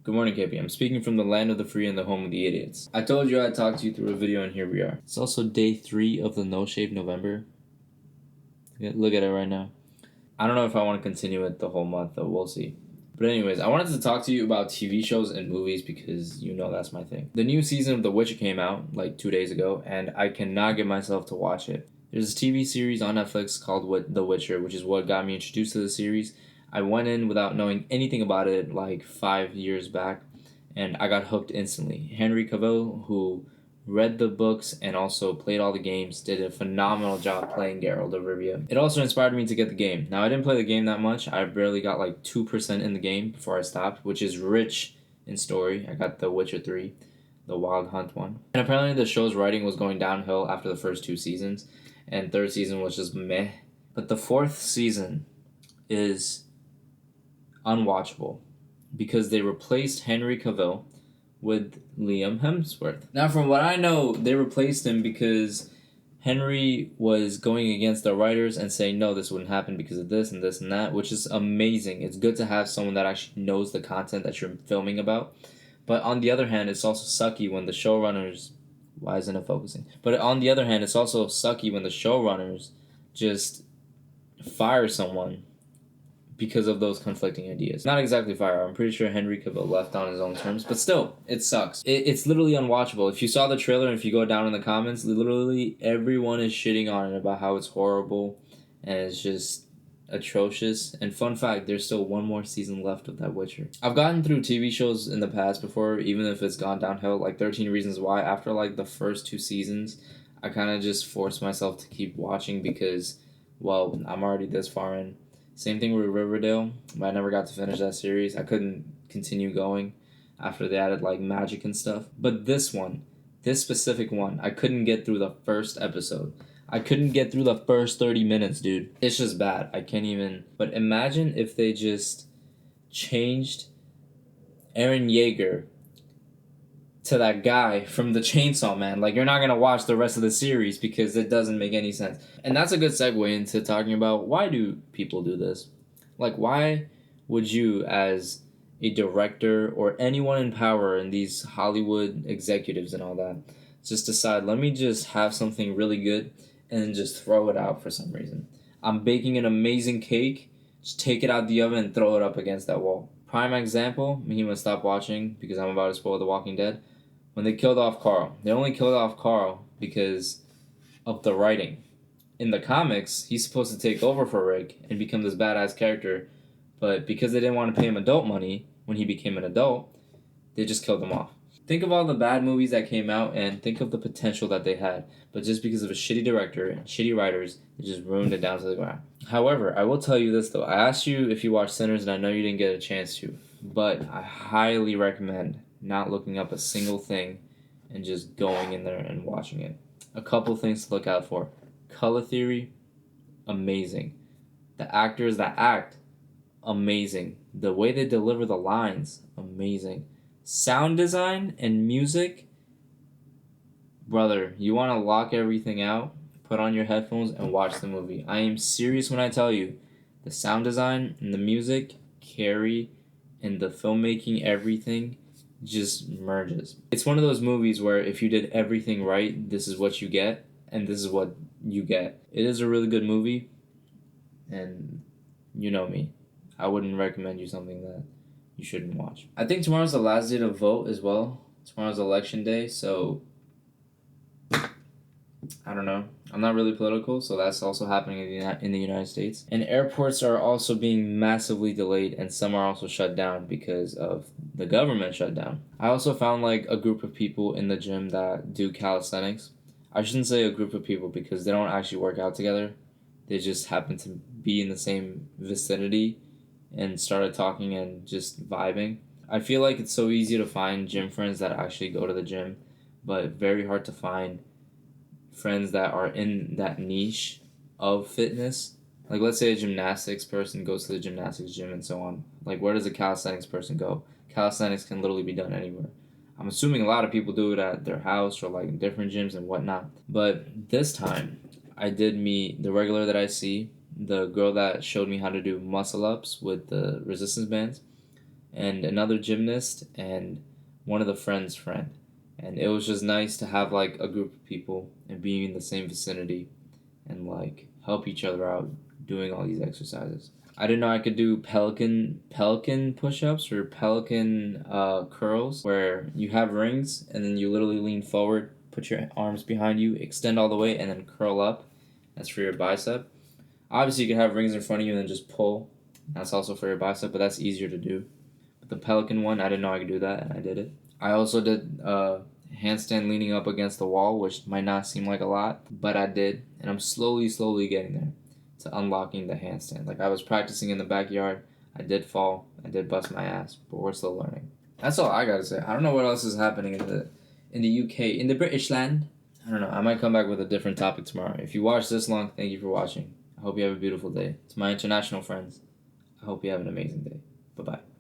Good morning, KP. I'm speaking from the land of the free and the home of the idiots. I told you I'd talk to you through a video, and here we are. It's also day 3 of the No Shave November. Look at it right now. I don't know if I want to continue it the whole month, though. We'll see. But anyways, I wanted to talk to you about TV shows and movies because you know that's my thing. The new season of The Witcher came out like 2 days ago, and I cannot get myself to watch it. There's this TV series on Netflix called The Witcher, which is what got me introduced to the series. I went in without knowing anything about it like 5 years back, and I got hooked instantly. Henry Cavill, who read the books and also played all the games, did a phenomenal job playing Geralt of Rivia. It also inspired me to get the game. Now, I didn't play the game that much. I barely got like 2% in the game before I stopped, which is rich in story. I got The Witcher 3, the Wild Hunt one. And apparently the show's writing was going downhill after the first 2 seasons, and third season was just meh. But the 4th season is unwatchable because they replaced Henry Cavill with Liam Hemsworth. Now, from what I know, they replaced him because Henry was going against the writers and saying, no, this wouldn't happen because of this and this and that, which is amazing. It's good to have someone that actually knows the content that you're filming about. But on the other hand, it's also sucky when the showrunners... Why isn't it focusing? But on the other hand, it's also sucky when the showrunners just fire someone because of those conflicting ideas. Not exactly fire. I'm pretty sure Henry Cavill left on his own terms, but still, it sucks. It's literally unwatchable. If you saw the trailer and if you go down in the comments, literally everyone is shitting on it about how it's horrible and it's just atrocious. And fun fact, there's still one more season left of that Witcher. I've gotten through TV shows in the past before, even if it's gone downhill, like 13 Reasons Why. After like the first 2 seasons, I kind of just forced myself to keep watching because, well, I'm already this far in. Same thing with Riverdale, but I never got to finish that series. I couldn't continue going after they added like magic and stuff. But this specific one, I couldn't get through the first episode. I couldn't get through the first 30 minutes, dude. It's just bad. I can't even... But imagine if they just changed Eren Yeager to that guy from the Chainsaw Man. Like, you're not gonna watch the rest of the series because it doesn't make any sense. And that's a good segue into talking about why do people do this? Like, why would you, as a director or anyone in power in these Hollywood executives and all that, just decide, let me just have something really good and then just throw it out for some reason? I'm baking an amazing cake, just take it out the oven and throw it up against that wall. Prime example, he must stop watching because I'm about to spoil The Walking Dead. When they killed off Carl. They only killed off Carl because of the writing. In the comics, he's supposed to take over for Rick and become this badass character, but because they didn't want to pay him adult money when he became an adult, they just killed him off. Think of all the bad movies that came out and think of the potential that they had, but just because of a shitty director and shitty writers, they just ruined it down to the ground. However, I will tell you this though. I asked you if you watched Sinners, and I know you didn't get a chance to, but I highly recommend not looking up a single thing and just going in there and watching it. A couple things to look out for. Color theory, amazing. The actors that act, amazing. The way they deliver the lines, amazing. Sound design and music, brother, you want to lock everything out, put on your headphones and watch the movie. I am serious when I tell you, the sound design and the music carry, and the filmmaking, everything just merges. It's one of those movies where if you did everything right, this is what you get, and this is what you get. It is a really good movie, and you know me. I wouldn't recommend you something that you shouldn't watch. I think tomorrow's the last day to vote as well. Tomorrow's election day, so I don't know. I'm not really political, so that's also happening in the United States. And airports are also being massively delayed, and some are also shut down because of the government shutdown. I also found like a group of people in the gym that do calisthenics. I shouldn't say a group of people because they don't actually work out together. They just happen to be in the same vicinity and started talking and just vibing. I feel like it's so easy to find gym friends that actually go to the gym, but very hard to find friends that are in that niche of fitness. Like, let's say a gymnastics person goes to the gymnastics gym and so on. Like, where does a calisthenics person go? Calisthenics can literally be done anywhere. I'm assuming a lot of people do it at their house or like in different gyms and whatnot. But this time, I did meet the regular that I see, the girl that showed me how to do muscle ups with the resistance bands, and another gymnast and one of the friend's friend. And it was just nice to have like a group of people and being in the same vicinity and like help each other out doing all these exercises. I didn't know I could do pelican push-ups or pelican curls, where you have rings and then you literally lean forward, put your arms behind you, extend all the way, and then curl up. That's for your bicep. Obviously, you can have rings in front of you and then just pull. That's also for your bicep, but that's easier to do. But the pelican one, I didn't know I could do that, and I did it. I also did handstand leaning up against the wall, which might not seem like a lot, but I did, and I'm slowly getting there to unlocking the handstand. Like, I was practicing in the backyard. I did fall. I did bust my ass, but we're still learning. That's all I gotta say. I don't know what else is happening in the UK, in the British land. I don't know. I might come back with a different topic tomorrow. If you watched this long, thank you for watching. I hope you have a beautiful day. To my international friends, I hope you have an amazing day. Bye-bye.